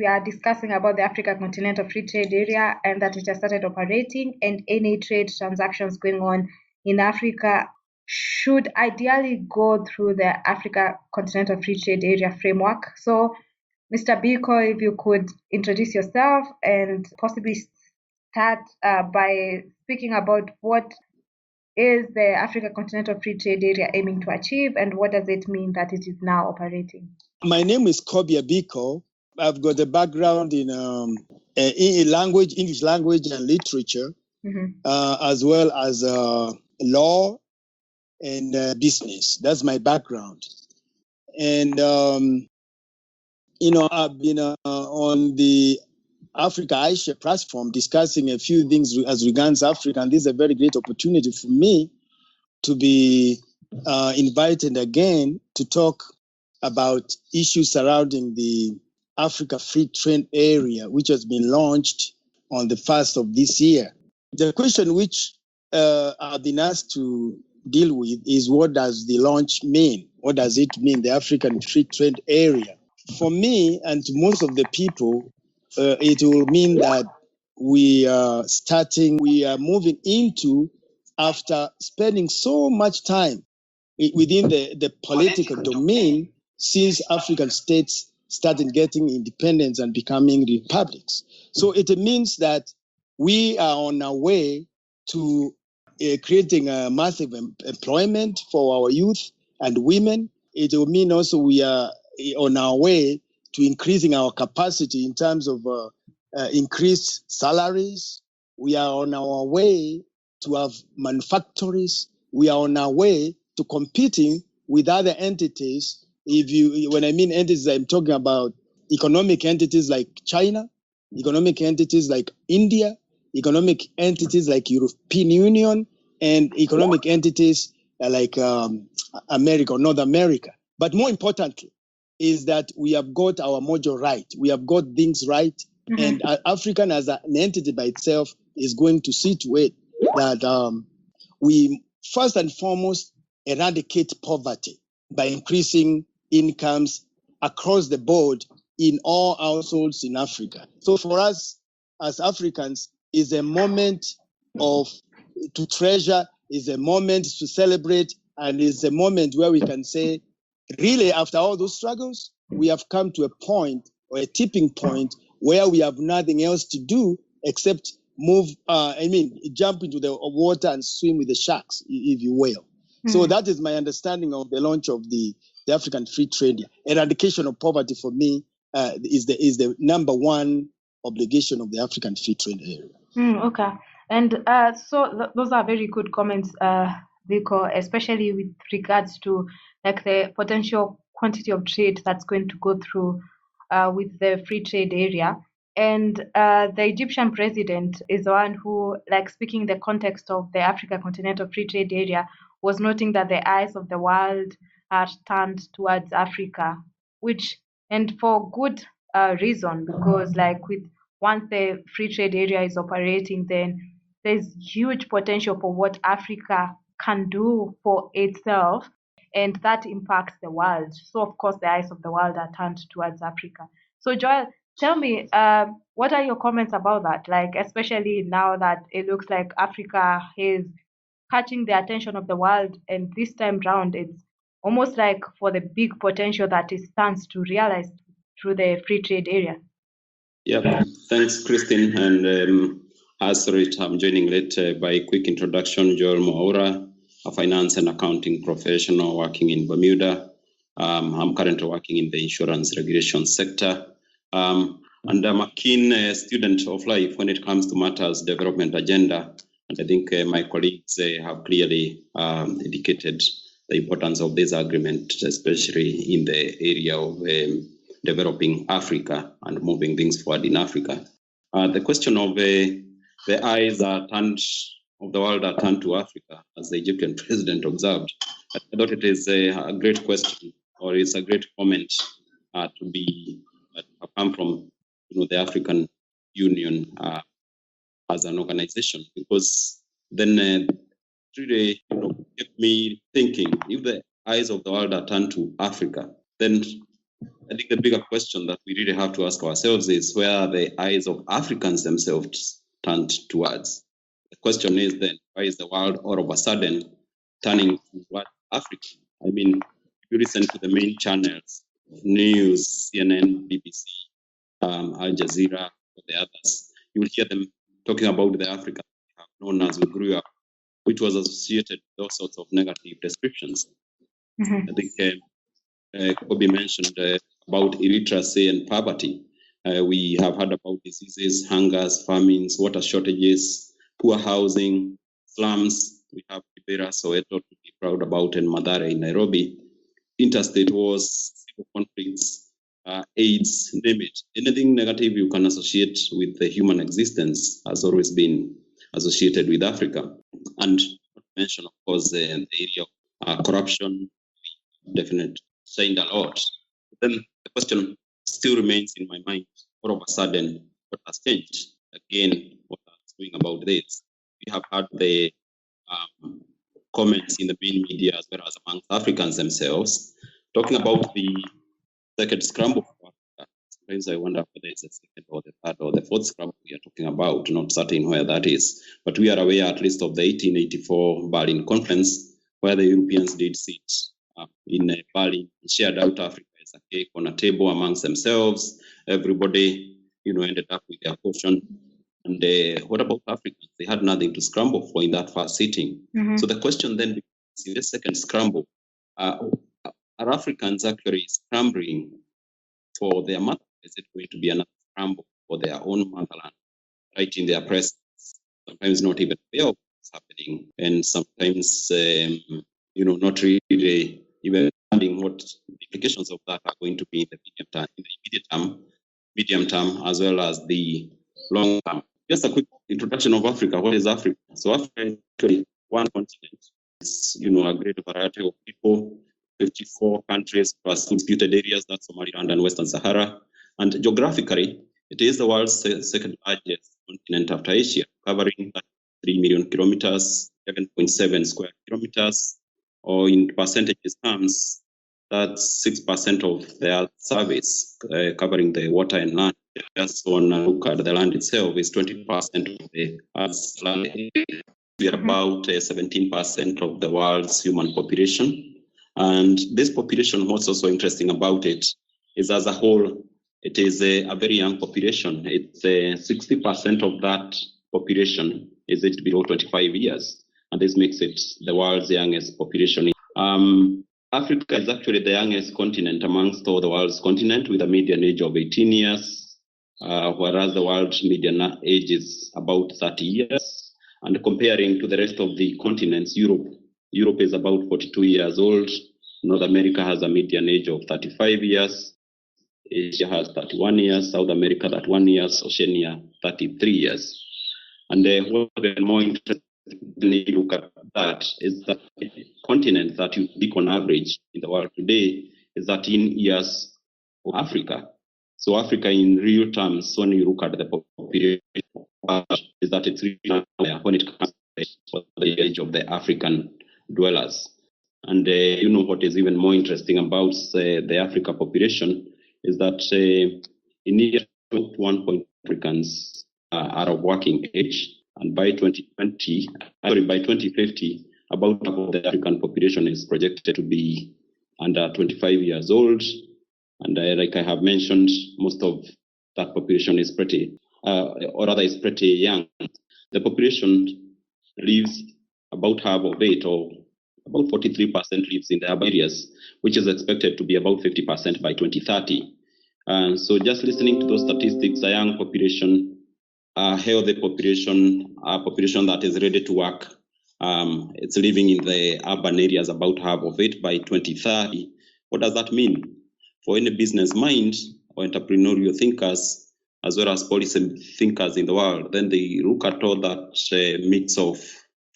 We are discussing about the Africa Continental Free Trade Area and that it has started operating, and any trade transactions going on in Africa should ideally go through the Africa Continental Free Trade Area framework. So, Mr. Biko, if you could introduce yourself and possibly start by speaking about what is the Africa Continental Free Trade Area aiming to achieve, and what does it mean that it is now operating? My name is Kobia Biko. I've got a background in language, English language and literature, as well as law and business. That's my background. And, I've been on the Africa Asia platform discussing a few things as regards Africa. And this is a very great opportunity for me to be invited again to talk about issues surrounding the Africa Free Trade Area, which has been launched on the 1st of this year. The question which I've been asked to deal with is, what does the launch mean? What does it mean, the African Free Trade Area? For me and to most of the people, it will mean that we are moving into, after spending so much time within the political domain since African states started getting independence and becoming republics. So it means that we are on our way to creating a massive employment for our youth and women. It will mean also we are on our way to increasing our capacity in terms of increased salaries. We are on our way to have manufactories. We are on our way to competing with other entities. When I mean entities, I'm talking about economic entities like China, economic entities like India, economic entities like European Union, and economic entities like America or North America. But more importantly, is that we have got our mojo right. We have got things right. And African as an entity by itself is going to see to it that we first and foremost eradicate poverty by increasing incomes across the board in all households in Africa. So for us as Africans, is a moment to treasure, is a moment to celebrate, and is a moment where we can say, really, after all those struggles, we have come to a point or a tipping point where we have nothing else to do except jump into the water and swim with the sharks, if you will. So that is my understanding of the launch of the African Free Trade. Eradication of poverty for me is the number one obligation of the African Free Trade Area. Okay. And those are very good comments, Biko, especially with regards to like the potential quantity of trade that's going to go through with the free trade area. And the Egyptian president is the one who, like, speaking in the context of the Africa Continental Free Trade Area, was noting that the eyes of the world are turned towards Africa, and for good reason, because once the free trade area is operating, then there's huge potential for what Africa can do for itself, and that impacts the world. So, of course, the eyes of the world are turned towards Africa. So, Joel, tell me, what are your comments about that? Like, especially now that it looks like Africa is catching the attention of the world, and this time round, it's almost like for the big potential that it stands to realize through the free trade area. Yeah, thanks, Christine. And as I'm joining late by quick introduction, Joel Moura, a finance and accounting professional working in Bermuda. I'm currently working in the insurance regulation sector. And I'm a keen student of life when it comes to matters development agenda. And I think my colleagues have clearly indicated the importance of this agreement, especially in the area of developing Africa and moving things forward in Africa. The question of the eyes of the world are turned to Africa, as the Egyptian president observed. I thought it is a great question, or it's a great comment to come from the African Union as an organization, because then really get me thinking, if the eyes of the world are turned to Africa, then I think the bigger question that we really have to ask ourselves is where are the eyes of Africans themselves turned towards? The question is then, why is the world all of a sudden turning toward Africa? I mean, if you listen to the main channels, news, CNN, BBC, Al Jazeera, or the others, you will hear them talking about the Africa we have known as we grew up, which was associated with all sorts of negative descriptions. I think Kobe mentioned about illiteracy and poverty. We have heard about diseases, hungers, famines, water shortages, poor housing, slums. We have Kibera, Soweto to be proud about, and Mathare in Nairobi. Interstate wars, civil conflicts, AIDS, name it. Anything negative you can associate with the human existence has always been associated with Africa. And not to mention, of course, the area of corruption, definitely saying a lot. Then the question still remains in my mind, all of a sudden, what has changed? Again, what is doing about this? We have had the comments in the main media as well as amongst Africans themselves, talking about the second scramble. Sometimes I wonder whether it's the second or the third or the fourth scramble we are talking about, not certain where that is. But we are aware at least of the 1884 Berlin Conference, where the Europeans did sit in Berlin, shared out Africa as a cake on a table amongst themselves. Everybody, ended up with their portion. And what about Africans? They had nothing to scramble for in that first sitting. So the question then becomes, in the second scramble, are Africans actually scrambling for their mother? Is it going to be another scramble for their own motherland, right in their presence? Sometimes not even aware of what's happening, and sometimes, not really even understanding what the implications of that are going to be in the medium term, as well as the long term. Just a quick introduction of Africa. What is Africa? So Africa is actually one continent. It's, a great variety of people, 54 countries plus disputed areas, that's Somaliland and Western Sahara. And geographically, it is the world's second largest continent after Asia, covering 3 million kilometers, 7.7 square kilometers, or in percentages terms, that's 6% of the Earth's surface, covering the water and land. Just on a look at the land itself, is 20% of the Earth's land. We are about 17% of the world's human population. And this population, what's also interesting about it, is as a whole, it is a very young population. It's 60% of that population is aged below 25 years. And this makes it the world's youngest population. Africa is actually the youngest continent amongst all the world's continent, with a median age of 18 years, whereas the world's median age is about 30 years. And comparing to the rest of the continents, Europe is about 42 years old. North America has a median age of 35 years. Asia has 31 years. South America 31 years. Oceania 33 years. And what's even more interesting when you look at that is that the continent that you pick on average in the world today is 13 years for Africa. So Africa in real terms, when you look at the population, is 33 when it comes to the age of the African dwellers. And what is even more interesting about the Africa population is that in nearly 1 Africans are of working age, and by 2050, about half of the African population is projected to be under 25 years old. And like I have mentioned, most of that population is pretty young. The population lives about half of it, or about 43% lives in the urban areas, which is expected to be about 50% by 2030. And so just listening to those statistics, a young population, a healthy population, a population that is ready to work, it's living in the urban areas, about half of it by 2030. What does that mean? For any business mind or entrepreneurial thinkers, as well as policy thinkers in the world, then they look at all that mix of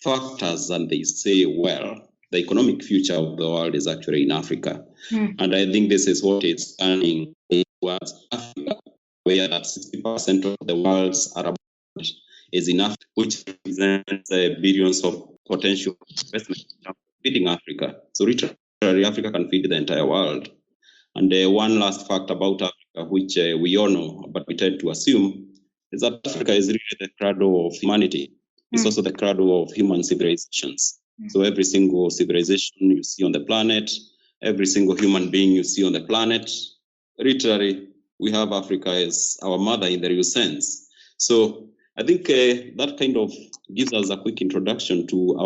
factors and they say, well, the economic future of the world is actually in Africa. And I think this is what it's turning towards Africa, where that 60% of the world's Arab is in Africa, which represents billions of potential investment feeding Africa. So literally, Africa can feed the entire world. And one last fact about Africa, which we all know, but we tend to assume, is that Africa is really the cradle of humanity. It's also the cradle of human civilizations. So every single civilization you see on the planet, every single human being you see on the planet, literally, we have Africa as our mother in the real sense. So I think that kind of gives us a quick introduction to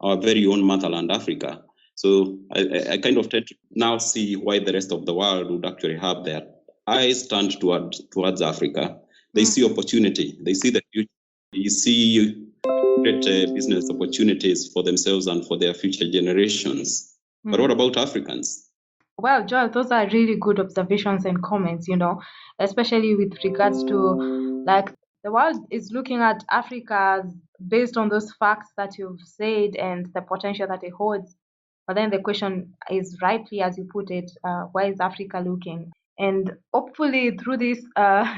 our very own motherland, Africa. So I kind of tend to now see why the rest of the world would actually have their eyes turned towards Africa. They see opportunity. They see the future. You see great business opportunities for themselves and for their future generations. But what about Africans? Well, Joel, those are really good observations and comments, especially with regards to like the world is looking at Africa based on those facts that you've said and the potential that it holds. But then the question is rightly, as you put it, where is Africa looking? And hopefully through these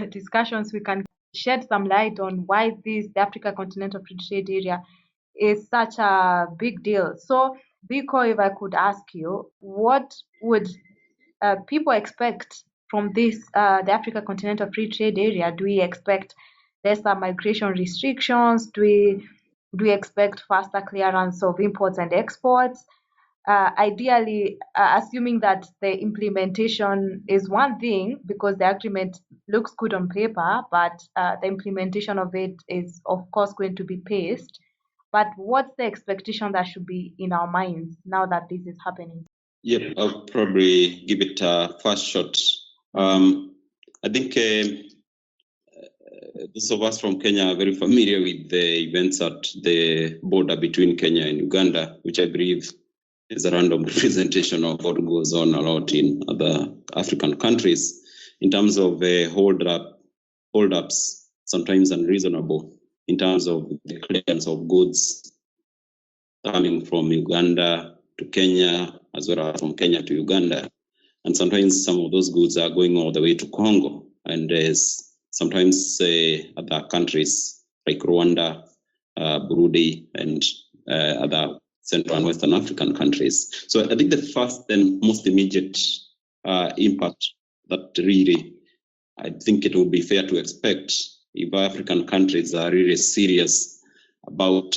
discussions, we can shed some light on why the Africa Continental Free Trade Area is such a big deal. So, Biko, if I could ask you, what would people expect from this, the Africa Continental Free Trade Area? Do we expect lesser migration restrictions? Do we expect faster clearance of imports and exports? Ideally, assuming that the implementation is one thing, because the agreement looks good on paper, but the implementation of it is, of course, going to be paced. But what's the expectation that should be in our minds now that this is happening? Yep, I'll probably give it a first shot. I think those of us from Kenya are very familiar with the events at the border between Kenya and Uganda, which I believe is a random representation of what goes on a lot in other African countries in terms of hold-ups, sometimes unreasonable, in terms of the clearance of goods coming from Uganda to Kenya, as well as from Kenya to Uganda. And sometimes some of those goods are going all the way to Congo. And sometimes other countries like Rwanda, Burundi, and other Central and Western African countries. So I think the first and most immediate impact that really, I think it would be fair to expect if African countries are really serious about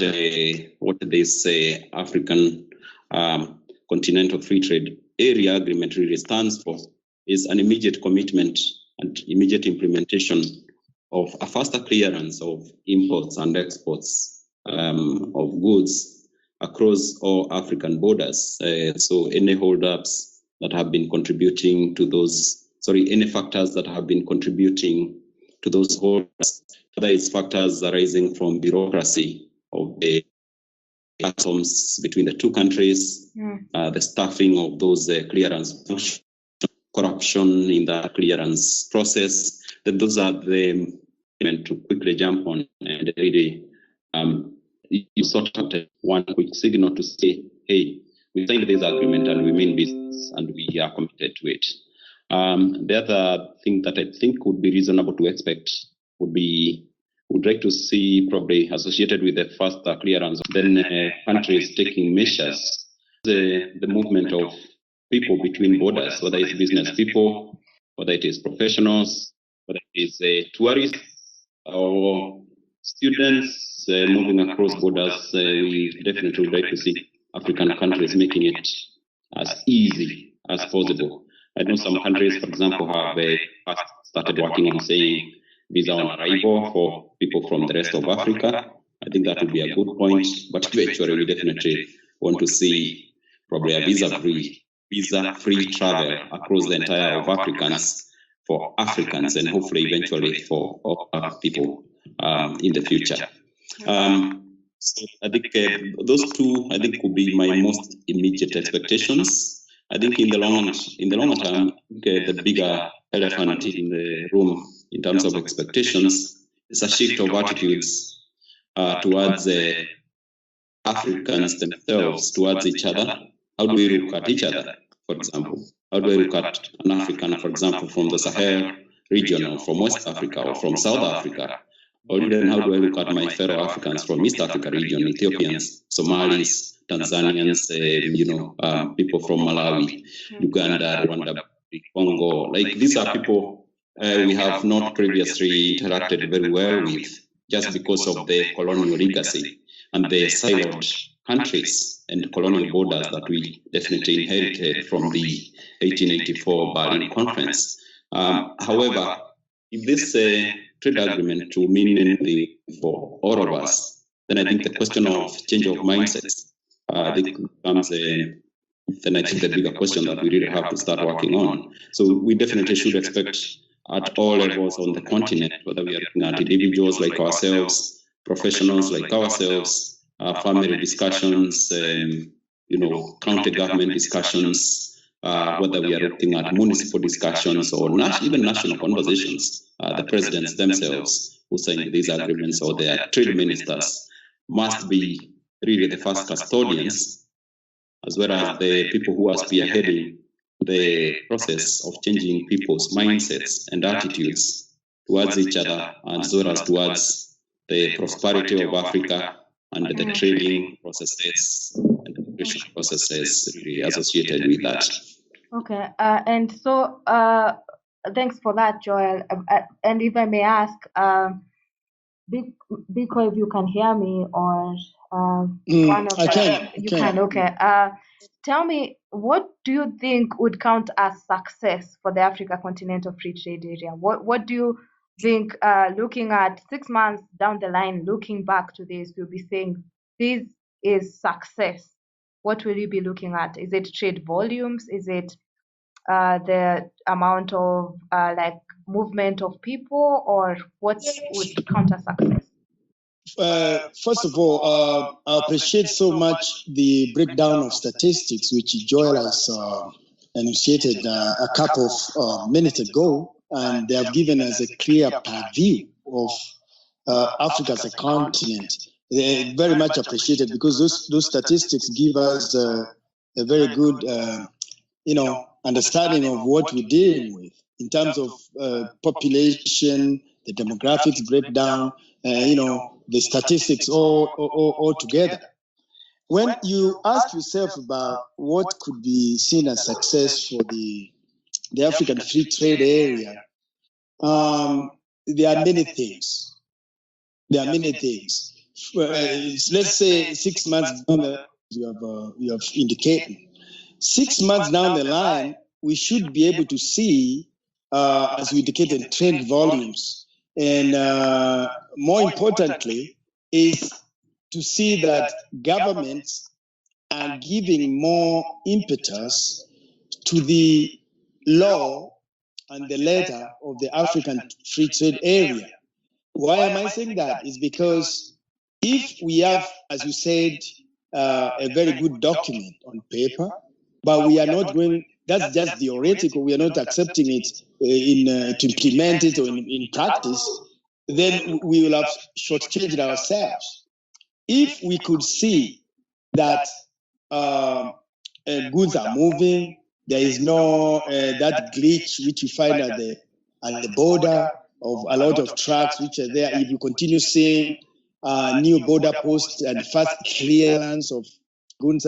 what this African Continental Free Trade Area Agreement really stands for, is an immediate commitment and immediate implementation of a faster clearance of imports and exports of goods across all African borders. So any holdups that have been contributing to those, any factors that have been contributing to those holdups, whether it's factors arising from bureaucracy of the customs between the two countries, the staffing of those clearance functions, corruption in the clearance process, that those are the elements to quickly jump on and really you sort of one quick signal to say, hey, we signed this agreement and we mean business and we are committed to it. The other thing that I think would be reasonable to expect would like to see probably associated with the faster clearance, then countries taking measures, the movement of people between borders, whether it's business people, whether it is professionals, whether it is tourists or students moving across borders. We definitely would like to see African countries making it as easy as possible. I know some countries, for example, have started working on saying visa on arrival for people from the rest of Africa. I think that would be a good point, but eventually we definitely want to see probably a visa-free travel across the entire of Africans for Africans and hopefully eventually for all people in the future. So I think those two, I think, would be my most immediate expectations. I think in the longer term, the bigger elephant in the room in terms of expectations is a shift of attitudes towards Africans themselves, towards each other. How do we look at each other, for example? How do we look at an African, for example, from the Sahel region or from West Africa or from South Africa? or even how do I look at my fellow Africans from East Africa region, Ethiopians, Somalis, Tanzanians, people from Malawi, Uganda, Rwanda, Congo. Like these are people we have not previously interacted very well with just because of the colonial legacy and the siloed countries and colonial borders that we definitely inherited from the 1884 Berlin Conference. However, if this trade agreement will mean anything for all of us, then I think the question of change of mindsets becomes then I think the bigger question that we really have to start working on. So we definitely should expect at all levels on the continent, whether we are looking at individuals like ourselves, professionals like ourselves, family discussions, county government discussions, whether we are looking at municipal discussions or even national conversations, the presidents themselves who sign these agreements or their trade ministers must be really the first custodians, as well as the people who are spearheading the process of changing people's mindsets and attitudes towards each other, as well as towards the prosperity of Africa and the trading processes and the integration processes really associated with that. Okay, and so thanks for that, Joel. And if I may ask, Biko, if you can hear me, or one of I can. you can. Okay. Tell me, what do you think would count as success for the Africa Continental Free Trade Area? What do you think, looking at 6 months down the line, looking back to this, you'll be saying this is success? What will you be looking at? Is it trade volumes? Is it the amount of movement of people, or what would count as success? First of all, I appreciate so much the breakdown of statistics which Joel has enunciated a couple of minutes ago, and they have given us a clear view of Africa as a continent. They're very much appreciated because those statistics give us a very good, understanding of what we're dealing with in terms of population, the demographics breakdown, the statistics all together. When you ask yourself about what could be seen as success for the African Free Trade Area, there are many things. Let's say 6 months down the line, you have indicated. 6 months down the line, we should be able to see, as we indicated, trade volumes. And more importantly, is to see that governments are giving more impetus to the law and the letter of the African Free Trade Area. Why am I saying that? Is because if we have, as you said, a very good document on paper, but we are not going, that's just theoretical, we are not accepting it to implement it or in practice, then we will have shortchanged ourselves. If we could see that goods are moving, there is no that glitch which you find at the border of a lot of trucks which are there. If you continue seeing new border posts and fast clearance of goods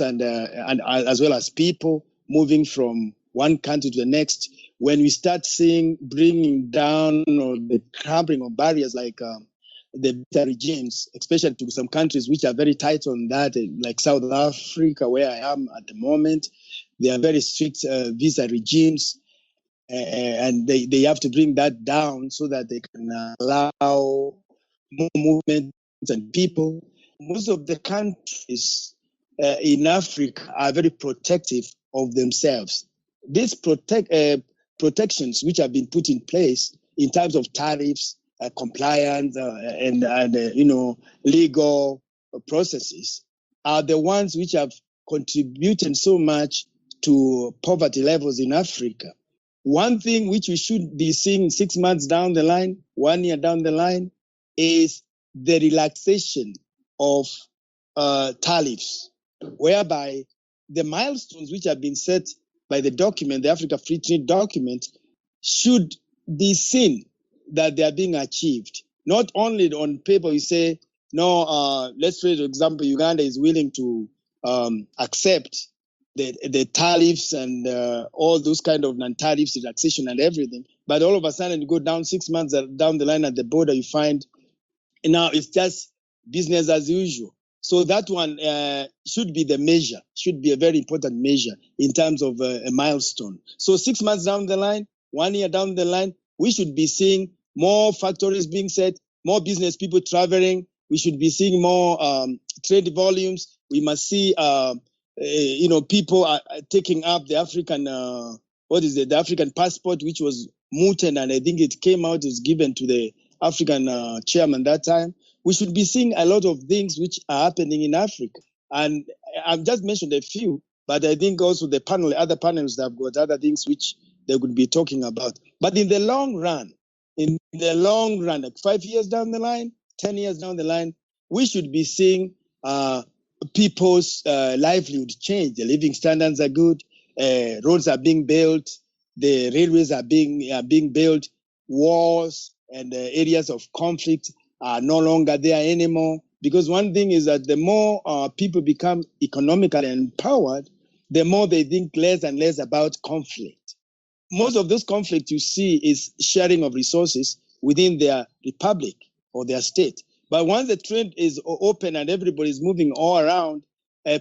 and as well as people moving from one country to the next, when we start seeing bringing down or the crumbling of barriers like the visa regimes, especially to some countries which are very tight on that, like South Africa, where I am at the moment, they are very strict visa regimes, and they have to bring that down so that they can allow more movement and people. Most of the countries in Africa are very protective of themselves. These protections which have been put in place in terms of tariffs, compliance, and legal processes are the ones which have contributed so much to poverty levels in Africa. One thing which we should be seeing 6 months down the line, 1 year down the line, is the relaxation of tariffs, whereby the milestones which have been set by the document, the Africa Free Trade document, should be seen that they are being achieved. not only on paper you say, no, let's say, for example, Uganda is willing to accept the tariffs and all those kind of non-tariffs, relaxation and everything. But all of a sudden, you go down 6 months down the line at the border, you find now it's just business as usual. So that one should be the measure, should be a very important measure in terms of a milestone. So 6 months down the line, 1 year down the line, we should be seeing more factories being set, more business people traveling. We should be seeing more trade volumes. We must see, people are taking up the African, the African passport, which was mooted, and I think it came out, it was given to the African chairman that time. We should be seeing a lot of things which are happening in Africa. And I've just mentioned a few, but I think also other panels have got other things which they could be talking about. But in the long run, like 5 years down the line, 10 years down the line, we should be seeing people's livelihood change. The living standards are good, roads are being built, the railways are being built, wars and areas of conflict are no longer there anymore. Because one thing is that the more people become economically empowered, the more they think less and less about conflict. Most of those conflicts you see is sharing of resources within their republic or their state. But once the trade is open and everybody is moving all around,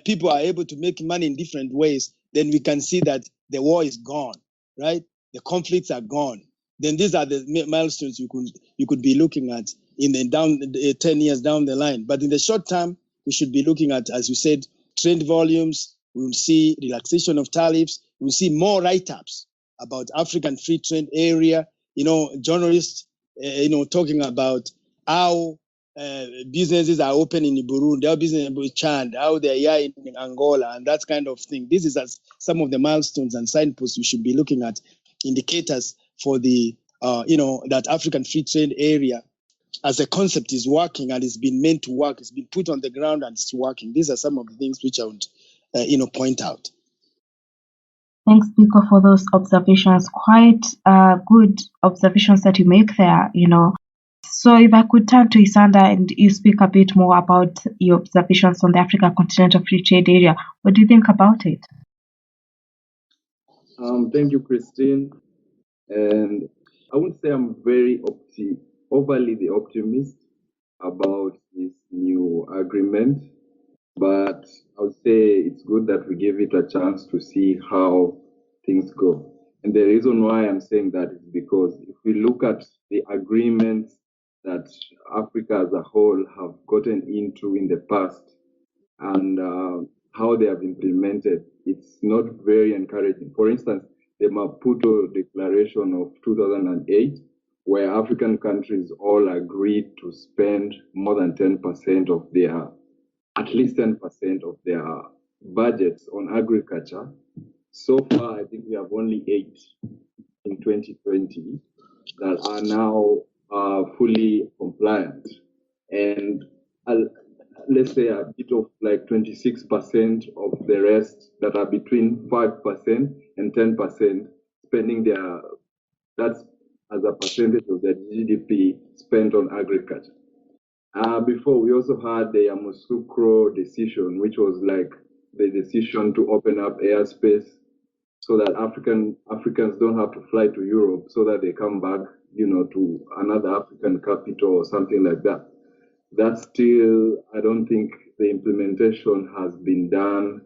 people are able to make money in different ways, then we can see that the war is gone, right? The conflicts are gone. Then these are the milestones you could be looking at in the 10 years down the line. But in the short term, we should be looking at, as you said, trade volumes. We will see relaxation of tariffs. We will see more write-ups about African free trade area. Journalists, talking about how businesses are open in Burundi, how businesses in Chad, how they are in Angola, and that kind of thing. This is some of the milestones and signposts we should be looking at, indicators for the, that African free trade area as a concept is working and it's been meant to work. It's been put on the ground and it's working. These are some of the things which I would, point out. Thanks, Biko, for those observations. Quite good observations that you make there, So if I could turn to Isanda and you speak a bit more about your observations on the Africa Continental Free Trade Area. What do you think about it? Thank you, Christine. And I would say I'm very overly the optimist about this new agreement, but I would say it's good that we give it a chance to see how things go. And the reason why I'm saying that is because if we look at the agreements that Africa as a whole have gotten into in the past and how they have implemented, it's not very encouraging. For instance, the Maputo Declaration of 2008, where African countries all agreed to spend more than 10% of at least 10% of their budgets on agriculture. So far, I think we have only 8 in 2020 that are now fully compliant. And let's say a bit of like 26% of the rest that are between 5% and 10% spending that's as a percentage of their GDP spent on agriculture. Before, we also had the Yamoussoukro decision, which was like the decision to open up airspace so that Africans don't have to fly to Europe so that they come back, to another African capital or something like that. That's still, I don't think the implementation has been done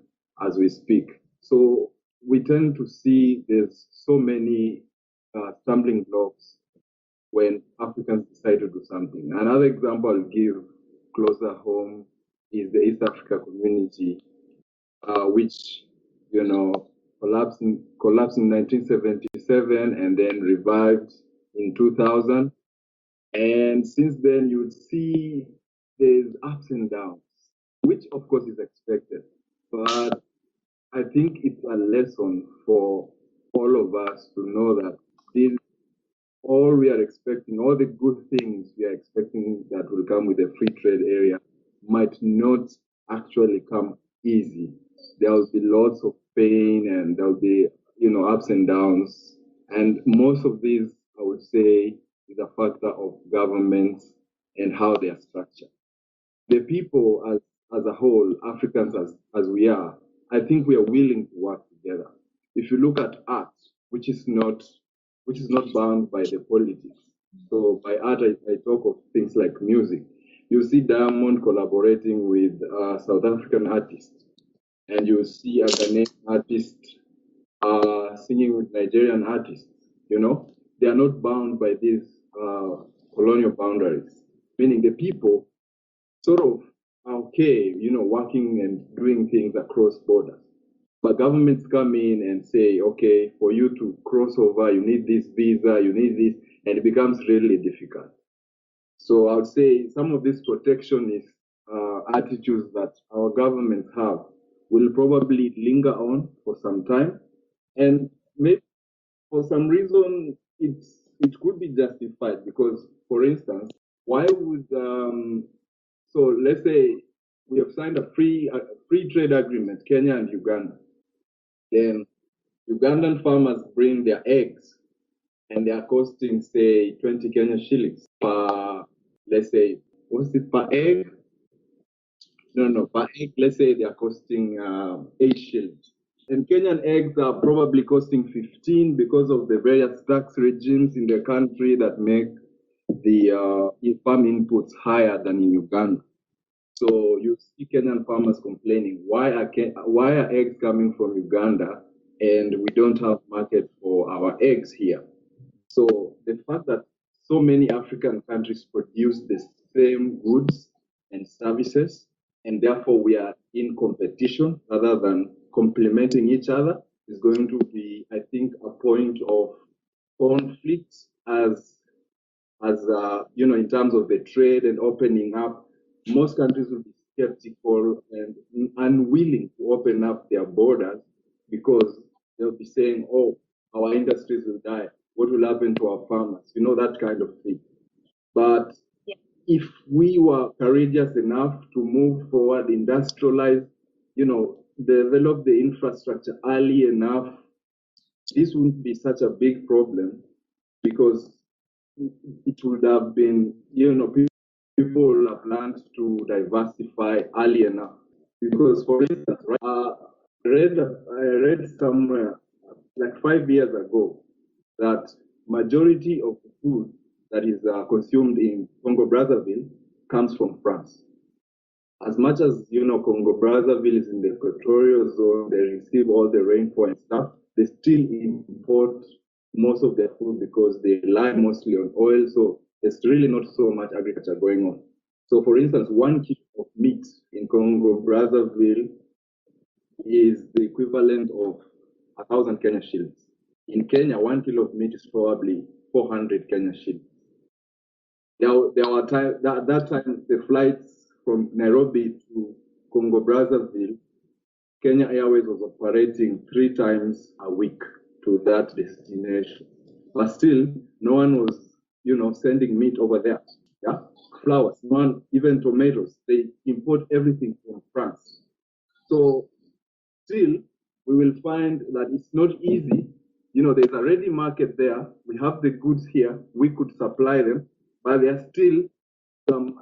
as we speak. So we tend to see there's so many stumbling blocks when Africans decide to do something. Another example I'll give closer home is the East Africa community, which, collapsed in 1977 and then revived in 2000. And since then, you would see there's ups and downs, which of course is expected. But I think it's a lesson for all of us to know that all we are expecting, all the good things we are expecting that will come with the free trade area might not actually come easy. There will be lots of pain and there will be, ups and downs. And most of these, I would say, is a factor of governments and how they are structured. The people as a whole, Africans as we are, I think we are willing to work together. If you look at art, which is not bound by the politics. So by art, I talk of things like music. You see Diamond collaborating with South African artists, and you see a Ghanaian artist singing with Nigerian artists. You know, they are not bound by these colonial boundaries, meaning the people sort of are okay, you know, working and doing things across borders. But governments come in and say, okay, for you to cross over, you need this visa, you need this, and it becomes really difficult. So I would say some of these protectionist attitudes that our governments have will probably linger on for some time, and maybe for some reason it could be justified because, for instance, why would so let's say we have signed a free trade agreement, Kenya and Uganda. Then Ugandan farmers bring their eggs and they are costing, say, 20 Kenya shillings per, let's say, what's it per egg? No, per egg, let's say they are costing 8 shillings. And Kenyan eggs are probably costing 15 because of the various tax regimes in the country that make the farm inputs higher than in Uganda. So you see Kenyan farmers complaining, why are eggs coming from Uganda and we don't have market for our eggs here? So the fact that so many African countries produce the same goods and services, and therefore we are in competition rather than complementing each other, is going to be, I think, a point of conflict as you know, in terms of the trade and opening up. Most countries will be skeptical and unwilling to open up their borders because they'll be saying, oh, our industries will die. What will happen to our farmers? You know, that kind of thing. But if we were courageous enough to move forward, industrialize, you know, develop the infrastructure early enough, this wouldn't be such a big problem because it would have been, you know, people would have learned to diversify early enough. Because, for instance, right, I read somewhere like 5 years ago that majority of the food that is consumed in Congo Brazzaville comes from France. As much as, you know, Congo Brazzaville is in the equatorial zone, they receive all the rainfall and stuff, they still import most of their food because they rely mostly on oil. So there's really not so much agriculture going on. So, for instance, 1 kilo of meat in Congo Brazzaville is the equivalent of 1,000 Kenya shillings. In Kenya, 1 kilo of meat is probably 400 Kenya shillings. There were time that time the flights from Nairobi to Congo Brazzaville, Kenya Airways was operating 3 times a week to that destination. But still, no one was, you know, sending meat over there. Yeah, flowers, no one, even tomatoes. They import everything from France. So still, we will find that it's not easy. You know, there's a ready market there. We have the goods here. We could supply them, but there are still some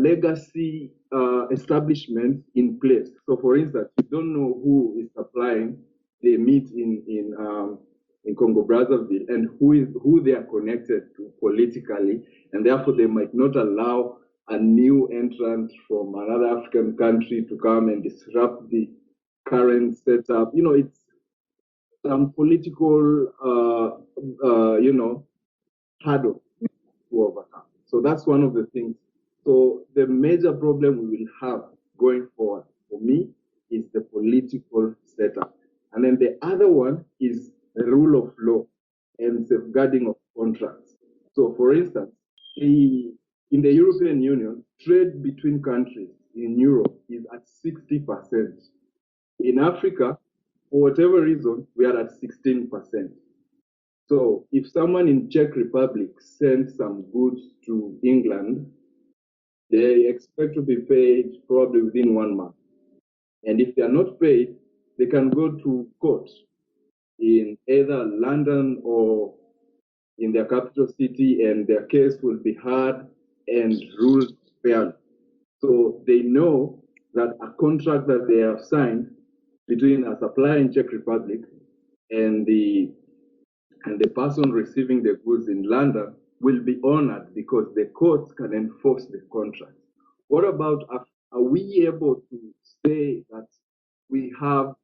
legacy establishments in place. So, for instance, you don't know who is supplying the meat in Congo Brazzaville and who they are connected to politically, and therefore they might not allow a new entrant from another African country to come and disrupt the current setup. You know, it's some political, you know, hurdle to overcome. So that's one of the things. So the major problem we will have going forward for me is the political setup. And then the other one is the rule of law and safeguarding of contracts. So for instance, in the European Union, trade between countries in Europe is at 60%. In Africa, for whatever reason, we are at 16%. So if someone in Czech Republic sends some goods to England, they expect to be paid probably within 1 month. And if they are not paid, they can go to court in either London or in their capital city, and their case will be heard. and ruled fairly. So they know that a contract that they have signed between a supplier in Czech Republic and the person receiving the goods in London will be honored because the courts can enforce the contract. What about, are we able to say that we have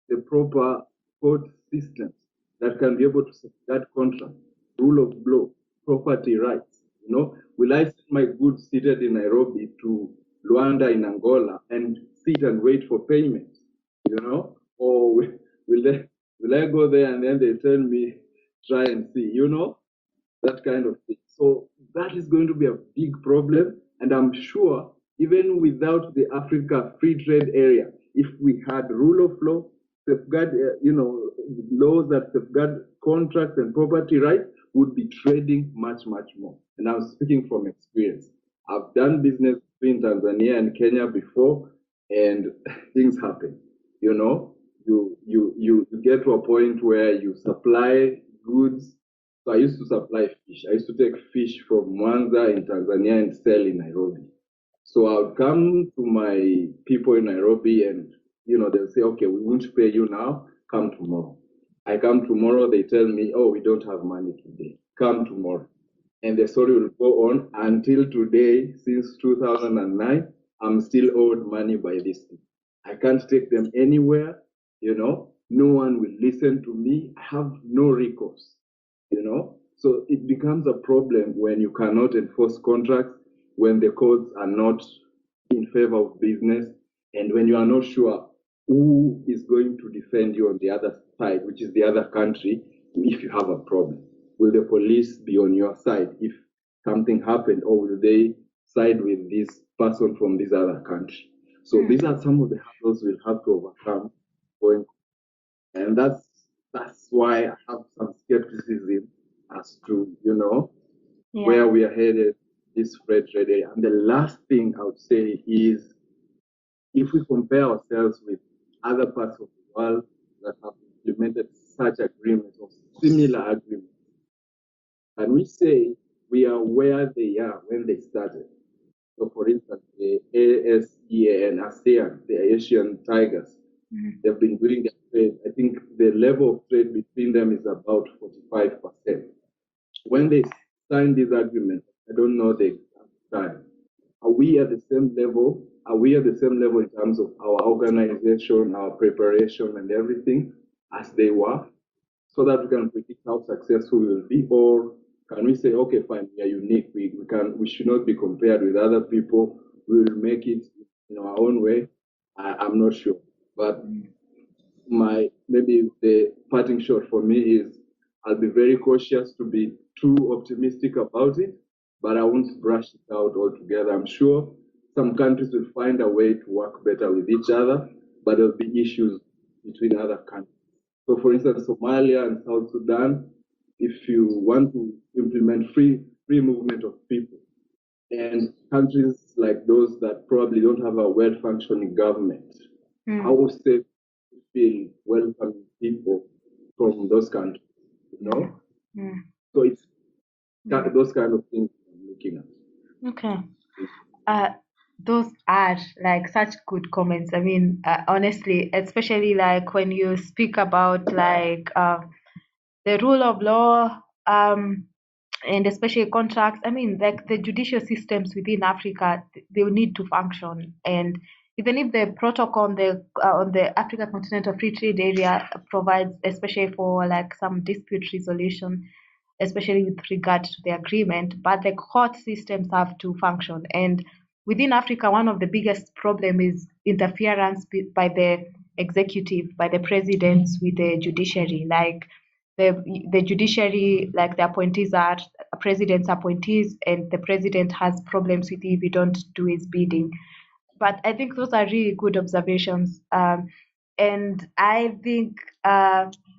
the proper court systems that can be able to safeguard contract, rule of law, property rights? You know, will I send my goods seated in Nairobi to Luanda in Angola and sit and wait for payment? You know, or will I go there and then they tell me try and see, you know, that kind of thing. So that is going to be a big problem. And I'm sure even without the Africa Free Trade Area, if we had rule of law, safeguard, laws that safeguard contracts and property rights, would be trading much, much more. And I'm speaking from experience. I've done business between Tanzania and Kenya before, and things happen. You know, you get to a point where you supply goods. So I used to supply fish. I used to take fish from Mwanza in Tanzania and sell in Nairobi. So I would come to my people in Nairobi and, they'll say, okay, we won't pay you now. Come tomorrow. I come tomorrow. They tell me, oh, we don't have money today. Come tomorrow. And the story will go on until today, since 2009, I'm still owed money by this thing. I can't take them anywhere, no one will listen to me. I have no recourse, So it becomes a problem when you cannot enforce contracts, when the courts are not in favor of business, and when you are not sure who is going to defend you on the other side, which is the other country, if you have a problem. Will the police be on your side if something happened, or will they side with this person from this other country? So these are some of the hurdles we'll have to overcome going, and that's why I have some skepticism as to where we are headed, this free trade area. And the last thing I would say is, if we compare ourselves with other parts of the world that have implemented such agreements or similar agreements, can we say we are where they are when they started? So, for instance, the ASEAN, ASEAN, the Asian Tigers, they've been doing their trade. I think the level of trade between them is about 45%. When they signed this agreement, I don't know the exact time. Are we at the same level? Are we at the same level in terms of our organization, our preparation, and everything as they were, so that we can predict how successful we will be? Or can we say, okay, fine, we are unique. We should not be compared with other people. We will make it in our own way. I'm not sure, but maybe the parting shot for me is, I'll be very cautious to be too optimistic about it, but I won't brush it out altogether. I'm sure some countries will find a way to work better with each other, but there'll be issues between other countries. So, for instance, Somalia and South Sudan, if you want to implement free movement of people, and countries like those that probably don't have a well-functioning government, I would say feel welcoming people from those countries, So it's those kind of things I'm looking at. Okay. Those are like such good comments. I mean, honestly, especially like when you speak about like the rule of law, and especially contracts. I mean, like the judicial systems within Africa, they will need to function. And even if the protocol on the Africa Continental Free Trade Area provides, especially for like some dispute resolution, especially with regard to the agreement, but the court systems have to function. And within Africa, one of the biggest problem is interference by the executive, by the presidents with the judiciary. Like the judiciary, like the appointees are president's appointees, and the president has problems with it if you don't do his bidding. But I think those are really good observations. And I think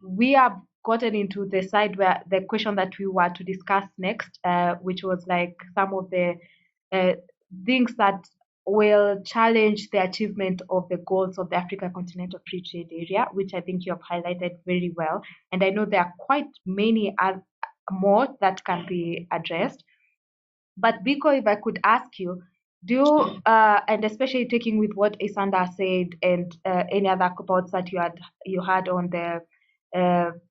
we have gotten into the side where the question that we were to discuss next, which was like some of the uh, things that will challenge the achievement of the goals of the Africa Continental Free Trade Area, which I think you have highlighted very well. And I know there are quite many more that can be addressed. But Biko, if I could ask you, do you, and especially taking with what Isanda said and any other thoughts that you had on the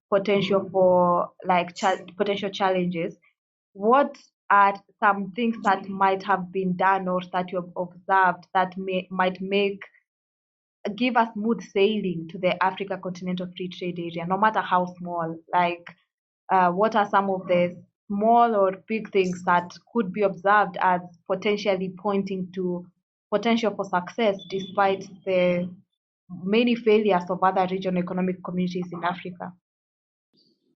potential for like potential challenges, what are some things that might have been done or that you've observed that might give us smooth sailing to the Africa Continental Free Trade Area, no matter how small? Like, what are some of the small or big things that could be observed as potentially pointing to potential for success despite the many failures of other regional economic communities in Africa?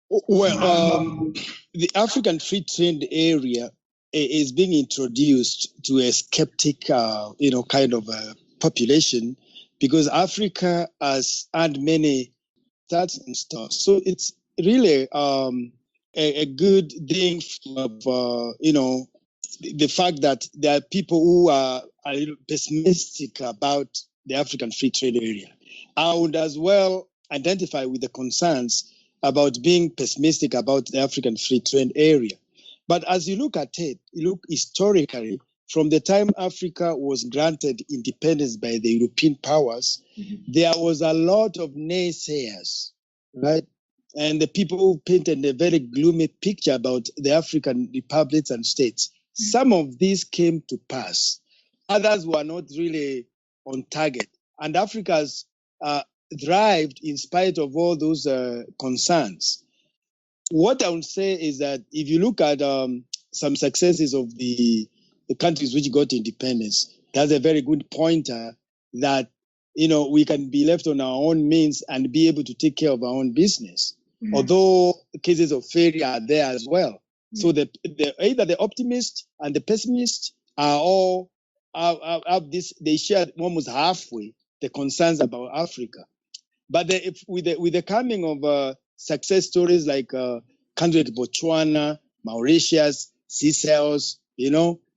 Well, the African Free Trade Area is being introduced to a skeptic, kind of a population, because Africa has had many stats and stuff. So it's really a good thing of, the fact that there are people who are a little pessimistic about the African Free Trade Area. I would as well identify with the concerns about being pessimistic about the African Free Trade Area. But as you look at it, you look historically, from the time Africa was granted independence by the European powers, there was a lot of naysayers, right? And the people who painted a very gloomy picture about the African republics and states. Some of these came to pass. Others were not really on target. And Africa has thrived in spite of all those concerns. What I would say is that if you look at some successes of the countries which got independence, that's a very good pointer that we can be left on our own means and be able to take care of our own business. Mm-hmm. Although cases of failure are there as well. Mm-hmm. So either the optimist and the pessimist are all have this. They share almost halfway the concerns about Africa. But with the coming of success stories like countries like Botswana, Mauritius, Seychelles,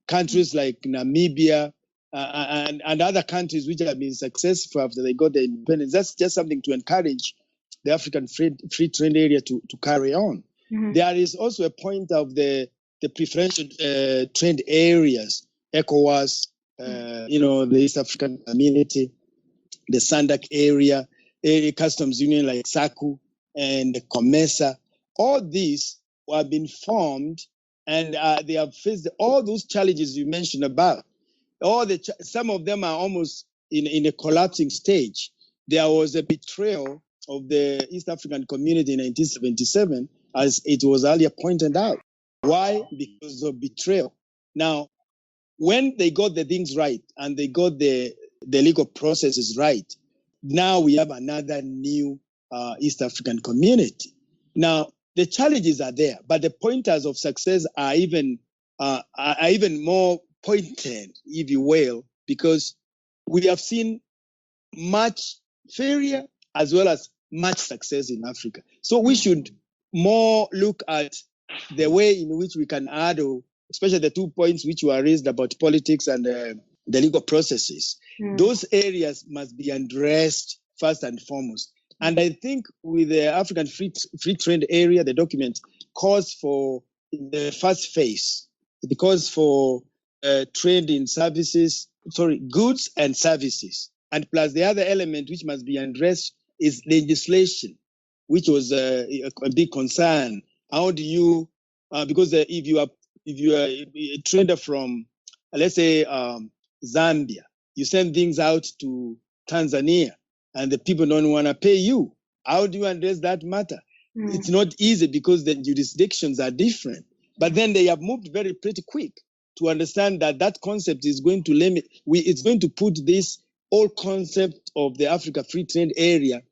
countries like Namibia, and other countries which have been successful after they got their independence, that's just something to encourage the African free trade area to carry on. Mm-hmm. There is also a point of the preferential trade areas, ECOWAS, the East African Community, the SADC area, customs union like SACU and COMESA. All these have been formed, and they have faced all those challenges you mentioned above. Some of them are almost in a collapsing stage. There was a betrayal of the East African community in 1977, as it was earlier pointed out. Why? Because of betrayal. Now, when they got the things right and they got the legal processes right, now we have another new East African community. Now, the challenges are there, but the pointers of success are even more pointed, if you will, because we have seen much failure as well as much success in Africa. So we should more look at the way in which we can add, especially the 2 points which were raised about politics and the legal processes. Those areas must be addressed first and foremost. And I think with the African free trade area, the document calls for, in the first phase, it calls for trade in goods and services. And plus the other element which must be addressed is legislation, which was a big concern. How do you, because if you are a trader from, let's say, Zambia, you send things out to Tanzania and the people don't want to pay you. How do you address that matter? It's not easy because the jurisdictions are different. But then they have moved pretty quick to understand that concept is going to limit, it's going to put this whole concept of the Africa Free Trade Area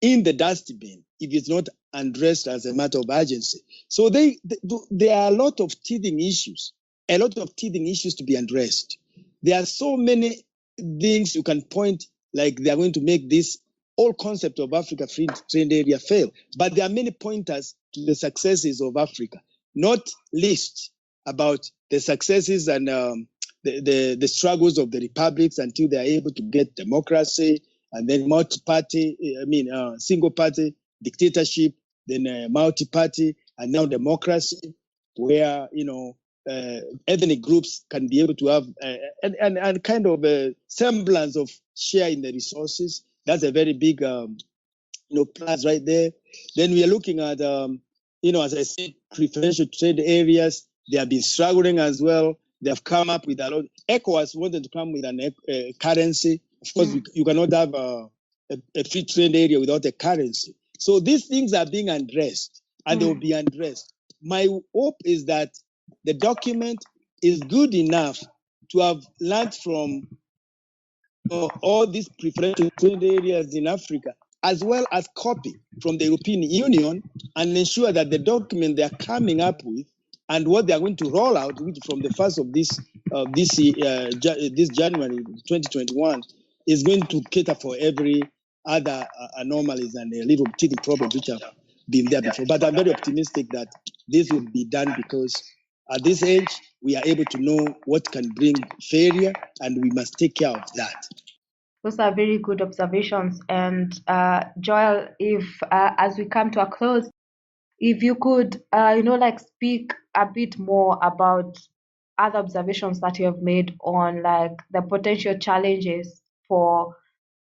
in the dustbin if it's not addressed as a matter of urgency. So there are a lot of teething issues to be addressed. There are so many things you can point like they are going to make this whole concept of Africa Free Trade Area fail. But there are many pointers to the successes of Africa, not least about the successes and the struggles of the republics until they are able to get democracy, and then single party dictatorship, then multi-party, and now democracy, where ethnic groups can be able to have and kind of a semblance of share in the resources. That's a very big plus right there. Then we are looking at as I said, preferential trade areas. They have been struggling as well. They have come up with a lot. ECOWAS wanted to come with a currency. Of course, you cannot have a free trade area without a currency. So these things are being addressed, and they will be addressed. My hope is that the document is good enough to have learned from all these preferential trade areas in Africa, as well as copy from the European Union and ensure that the document they are coming up with and what they are going to roll out from the first of this January 2021 is going to cater for every other anomalies and little teething problems which have been there before. But I'm very optimistic that this will be done because at this age, we are able to know what can bring failure, and we must take care of that. Those are very good observations. And Joel, if as we come to a close, if you could, speak a bit more about other observations that you have made on like the potential challenges for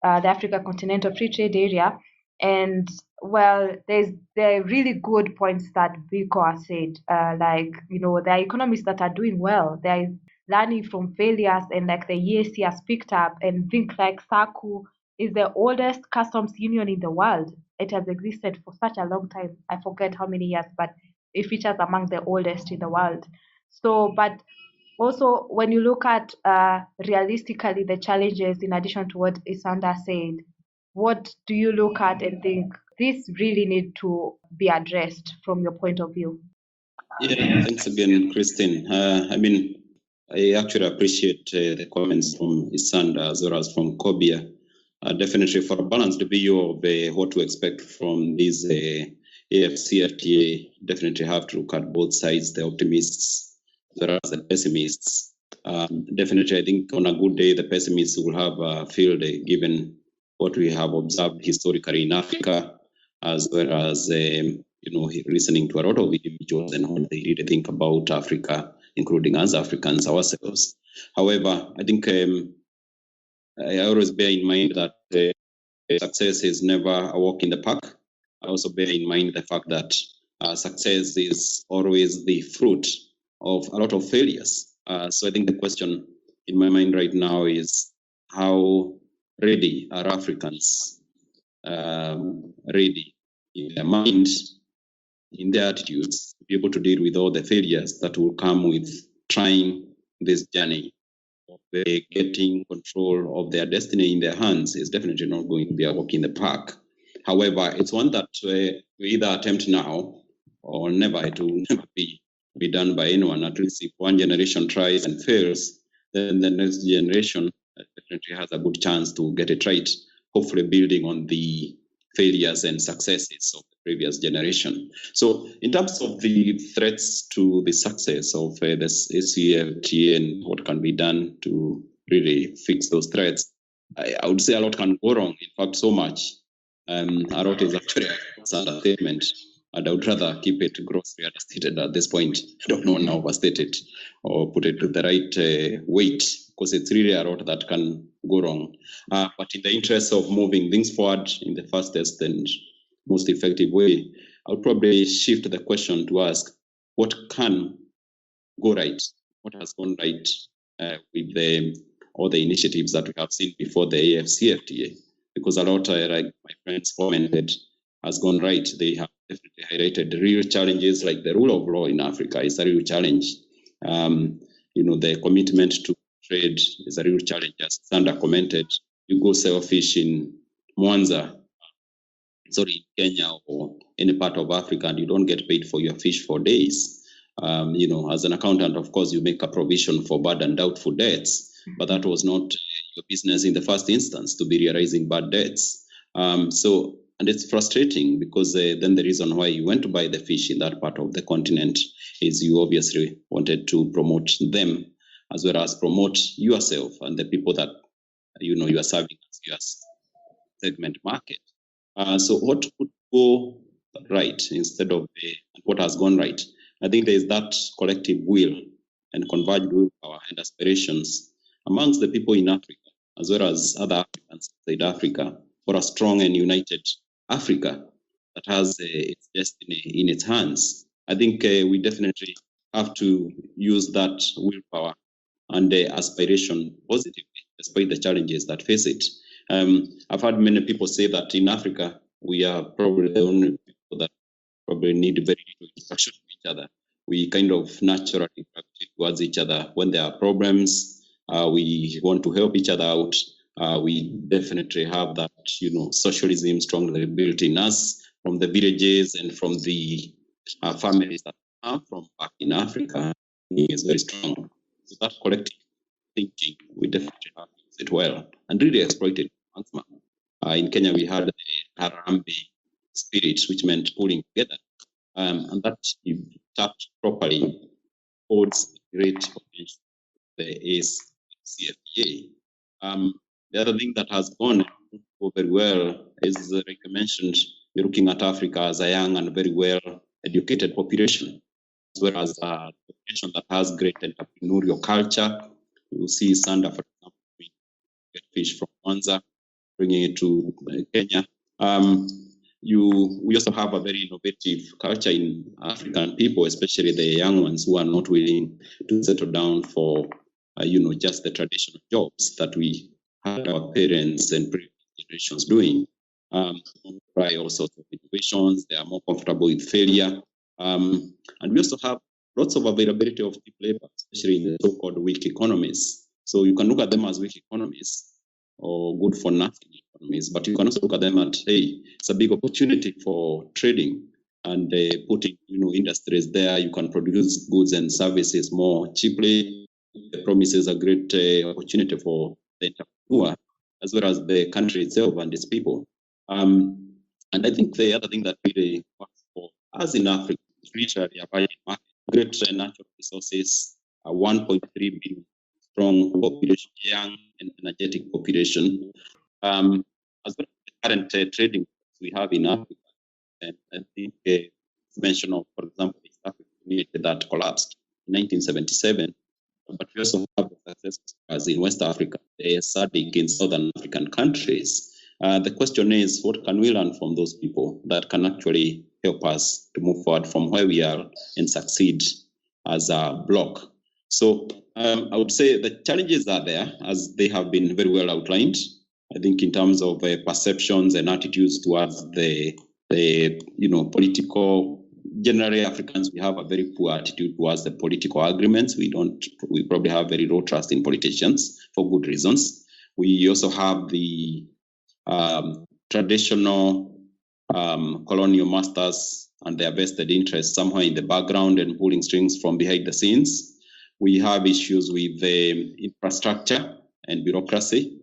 the Africa Continental Free Trade Area. And well, there are really good points that Biko has said. There are economies that are doing well. There is learning from failures, and like the EAC has picked up, and think like SACU is the oldest customs union in the world. It has existed for such a long time. I forget how many years, but it features among the oldest in the world. So, but also, when you look at realistically the challenges, in addition to what Isanda said, what do you look at and think this really need to be addressed from your point of view? Yeah, thanks again, Christine. I actually appreciate the comments from Isanda as well as from Kobia. Definitely for a balanced view of what to expect from this AfCFTA, definitely have to look at both sides, the optimists as well as the pessimists. Definitely, I think on a good day, the pessimists will have a field day given what we have observed historically in Africa, as well as listening to a lot of individuals and what they really think about Africa, including us Africans ourselves. However, I think I always bear in mind that success is never a walk in the park. I also bear in mind the fact that success is always the fruit of a lot of failures. So I think the question in my mind right now is how ready are Africans, ready in their mind, in their attitudes, to be able to deal with all the failures that will come with trying this journey of getting control of their destiny in their hands. Is definitely not going to be a walk in the park. However, it's one that we either attempt now or never. It will never be done by anyone. At least if one generation tries and fails, then the next generation definitely has a good chance to get it right, hopefully building on the failures and successes of the previous generation. So in terms of the threats to the success of this AcFTA and what can be done to really fix those threats, I would say a lot can go wrong. In fact, so much. A lot is actually an understatement. And I would rather keep it grossly understated at this point. I don't want to overstate it or put it to the right weight, because it's really a lot that can go wrong. But in the interest of moving things forward in the fastest and most effective way, I would probably shift the question to ask, what can go right? What has gone right with all the initiatives that we have seen before the AfCFTA? Because a lot, like my friends commented, has gone right. They have definitely highlighted the real challenges, like the rule of law in Africa is a real challenge. The commitment to trade is a real challenge. As Sandra commented, you go sell fish in Mwanza, in Kenya or any part of Africa, and you don't get paid for your fish for days. As an accountant, of course, you make a provision for bad and doubtful debts, but that was not your business in the first instance to be realizing bad debts. And it's frustrating because then the reason why you went to buy the fish in that part of the continent is you obviously wanted to promote them as well as promote yourself and the people that you are serving as your segment market. So what could go right instead of what has gone right? I think there is that collective will and converged willpower and aspirations amongst the people in Africa, as well as other Africans outside Africa, for a strong and united Africa that has its destiny in its hands. I think we definitely have to use that willpower and aspiration positively, despite the challenges that face it. I've heard many people say that in Africa, we are probably the only people that probably need very little interaction with each other. We kind of naturally gravitate towards each other when there are problems. We want to help each other out. We definitely have that, socialism strongly built in us from the villages and from the families that come from back in Africa. Is very strong. So that collective thinking, we definitely have to use it well and really exploit it. In Kenya, we had the Harambee spirit, which meant pulling together. And that, if tapped properly, holds great potential. The AcFTA. The other thing that has gone very well is, like I mentioned, we're looking at Africa as a young and very well educated population, as well as a population that has great entrepreneurial culture. You see Sanda, for example, get fish from Mwanza, bringing it to Kenya. We also have a very innovative culture in African people, especially the young ones who are not willing to settle down for, just the traditional jobs that we had our parents and previous generations doing. Try all sorts of innovations. They are more comfortable with failure. And we also have lots of availability of cheap labor, especially in the so-called weak economies. So you can look at them as weak economies or good for nothing economies, but you can also look at them at, hey, it's a big opportunity for trading and putting, industries there. You can produce goods and services more cheaply. It promises a great opportunity for the entrepreneur as well as the country itself and its people. And I think the other thing that really works for us in Africa is literally a virgin market, great natural resources, 1.3 billion strong population, young and energetic population, as well as the current trading we have in Africa. And I think mention of, for example, the East African community that collapsed in 1977, but we also have the success as in West Africa, the SADC in Southern African countries. The question is, what can we learn from those people that can actually help us to move forward from where we are and succeed as a bloc? So I would say the challenges are there, as they have been very well outlined. I think in terms of perceptions and attitudes towards the political, generally Africans, we have a very poor attitude towards the political agreements. We probably have very low trust in politicians for good reasons. We also have the traditional colonial masters and their vested interests somewhere in the background and pulling strings from behind the scenes. We have issues with infrastructure and bureaucracy,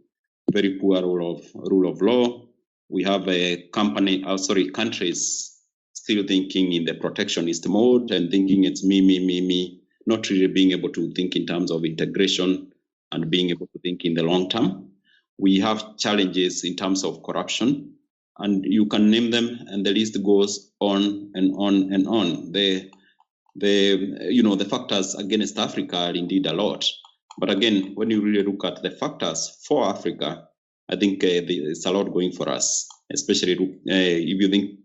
very poor rule of law. We have countries still thinking in the protectionist mode and thinking it's me, not really being able to think in terms of integration and being able to think in the long term. We have challenges in terms of corruption, and you can name them, and the list goes on and on and on. The factors against Africa are indeed a lot. But again, when you really look at the factors for Africa, I think it's a lot going for us, especially if you think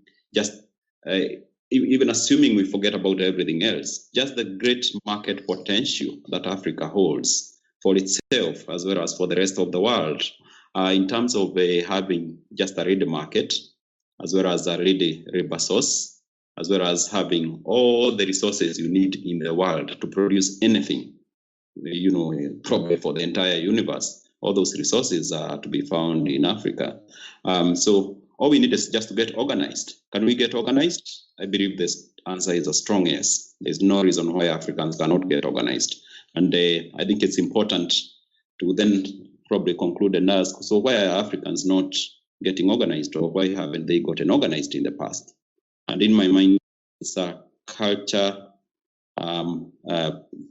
even assuming we forget about everything else, just the great market potential that Africa holds for itself as well as for the rest of the world, in terms of having just a ready market, as well as a ready labor source, as well as having all the resources you need in the world to produce anything, probably for the entire universe. All those resources are to be found in Africa. So all we need is just to get organized. Can we get organized? I believe this answer is a strong yes. There's no reason why Africans cannot get organized. And I think it's important to then probably conclude and ask, so why are Africans not getting organized, or why haven't they gotten organized in the past? And in my mind, it's a culture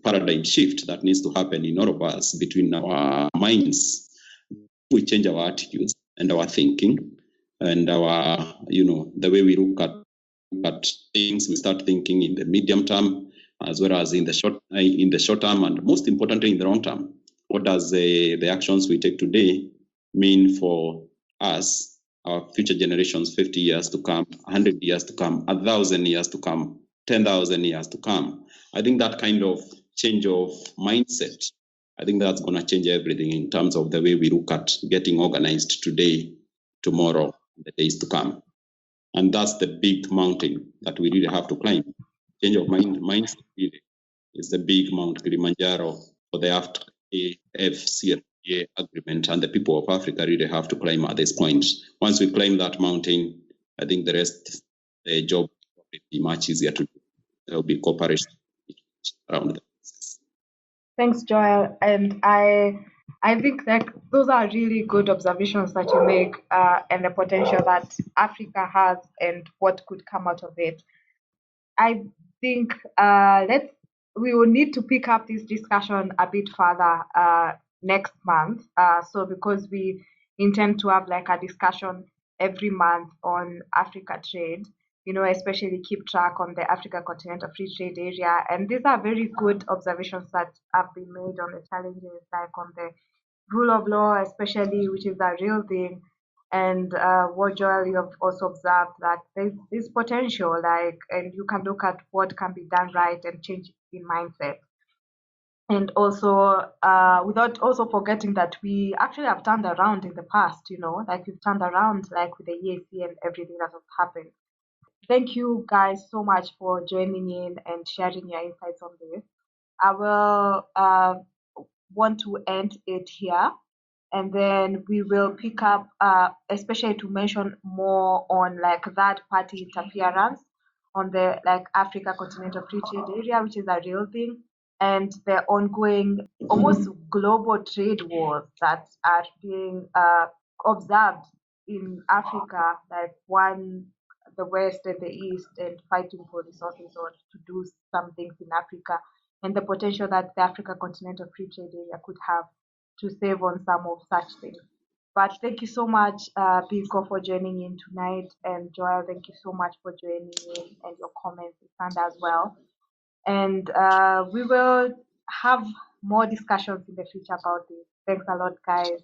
paradigm shift that needs to happen in all of us between our minds. We change our attitudes and our thinking and our, the way we look at things. We start thinking in the medium term, as well as in the short term, and most importantly in the long term. What does the actions we take today mean for us, our future generations, 50 years to come, 100 years to come, 1,000 years to come, 10,000 years to come? I think that kind of change of mindset, I think that's going to change everything in terms of the way we look at getting organized today, tomorrow, the days to come. And that's the big mountain that we really have to climb. Change of mindset really is the big Mount Kilimanjaro for the AcFTA agreement, and the people of Africa really have to climb at this point. Once we climb that mountain, I think the rest, the job will be much easier to do. There will be cooperation around the process. Thanks, Joel. And I think that those are really good observations that you make, and the potential that Africa has and what could come out of it. I think we will need to pick up this discussion a bit further next month. So because we intend to have like a discussion every month on Africa trade, especially keep track on the Africa Continental Free Trade Area. And these are very good observations that have been made on the challenges, like on the rule of law, especially, which is a real thing. And what Joel, you have also observed that there's this potential, and you can look at what can be done right and change in mindset. And also, without also forgetting that we actually have turned around in the past, like we've turned around like with the EAC and everything that has happened. Thank you guys so much for joining in and sharing your insights on this. I will want to end it here, and then we will pick up, especially to mention more on like third party interference on the like Africa Continental Free Trade Area, which is a real thing, and the ongoing almost global trade wars that are being observed in Africa, like the West and the East, and fighting for resources or to do some things in Africa, and the potential that the Africa Continental Free Trade Area could have to save on some of such things. But thank you so much, Biko, for joining in tonight, and Joel, thank you so much for joining in and your comments, and as well. And we will have more discussions in the future about this. Thanks a lot, guys.